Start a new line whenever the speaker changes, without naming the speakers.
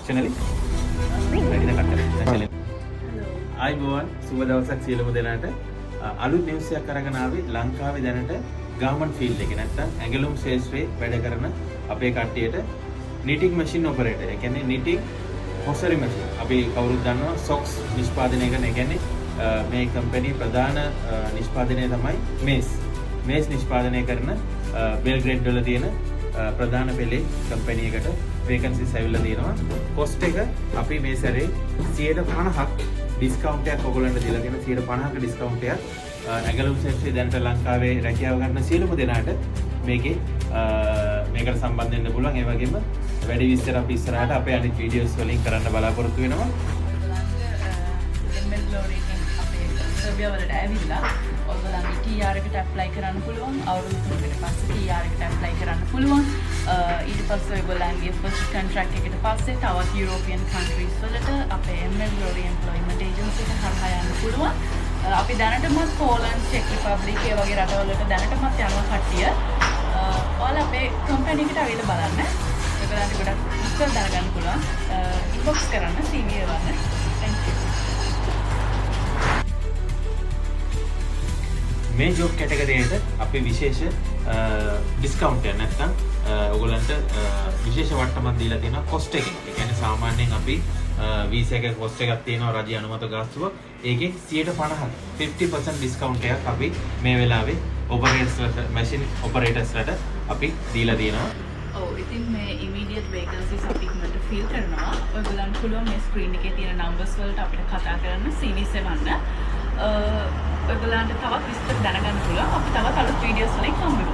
channel එක. වැඩි දෙයක් කරලා. ආයිබෝවන් සුබ දවසක් සියලුම දෙනාට. අලුත් නිවුස් එකක් අරගෙන ආවේ ලංකාවේ දැනට ගාමන්ට් ෆීල්ඩ් එකේ නැත්තම් ඇඟලුම් ශාස්ත්‍රයේ වැඩ කරන අපේ කට්ටියට knitting machine operator. ඒ කියන්නේ knitting හොසරි machine. අපි කවුරුත් දන්නවා socks නිෂ්පාදනය කරන. ඒ කියන්නේ මේ කම්පැනි ප්‍රධාන නිෂ්පාදනය තමයි මේස් නිෂ්පාදනය කරන බෙල්ග්‍රේඩ් වල තියෙන ප්‍රධාන පෙළේ කම්පැනි එකට වේකන්සිස් ඇවිල්ලා තියෙනවා. කොස්ට් එක අපි මේ සැරේ 50% ඩිස්කවුන්ට් එකක් ඔයගොල්ලන්ට දීලා තියෙන 50% ඩිස්කවුන්ට් එකක් ඇඟලුම් ශාස්ත්‍රයේ දැනට ලංකාවේ රැකියාව ගන්න සියලුම දෙනාට මේකට සම්බන්ධ වෙන්න පුළුවන්. ඒ වගේම වැඩි විස්තර අපි ඉස්සරහට අපේ අනිත් වීඩියෝස් වලින් කරන්න බලාපොරොත්තු වෙනවා.
සර්බියා වලට ඇවිල්ලා ඔයගොල්ලන්ගේ TR එකට ඇප්ලයි කරන්න පුළුවන්. අවුරුදු 3කට පස්සේ TR එකට ඇප්ලයි කරන්න පුළුවන්. ඊට පස්සේ ඔයගොල්ලන්ගේ ෆස්ට් කොන්ට්‍රැක්ට් එකට පස්සේ තවත් යුරෝපියන් කන්ට්‍රීස් වලට අපේ ML Glory Employment Agency එක හරහා යන්න පුළුවන්. අපි දැනටමත් පෝලන්ඩ්, චෙක් රිපබ්ලික් ඒ වගේ රටවලට දැනටමත් යනවා කට්ටිය. ඔයාලා අපේ කම්පැනි එකට ඇවිල්ලා බලන්න. ඔයගොල්ලන්ට ගොඩක් විස්තර දැනගන්න පුළුවන්. ඉන්බොක්ස් කරන්න, CV එවන්න. Thank you.
මේ ජොබ් කැටගරියට අපි විශේෂ ඩිස්කවුන්ට් එකක් නැත්නම් ඔයගොල්ලන්ට විශේෂ වට්ටමක් දීලා තියෙනවා කොස්ට් එකෙන්. ඒ කියන්නේ සාමාන්‍යයෙන් අපි වීසා එකක කොස්ට් එකක් තියෙනවා රජයේ අනුමත ගාස්තුව. ඒකෙන් 50% ඩිස්කවුන්ට් එකක් අපි මේ වෙලාවේ ඔපරේටර්ස්ලට මැෂින් ඔපරේටර්ස්ලට අපි දීලා තියෙනවා.
ඔව් ඉතින් මේ ඉමීඩියට් වේකන්සිස් අපි ඉක්මනට ෆිල් කරනවා. ඔයගොල්ලන්ට පුළුවන් මේ ස්ක්‍රීන් එකේ තියෙන නම්බර්ස් වලට අපිට කතා කරන්න CVs එවන්න. ඔයගොල්ලන්ට තවත් විස්තර දැනගන්න පුළුවන්. අපි තවත් අලුත් වීඩියෝස් වලින් හම්බ වෙමු.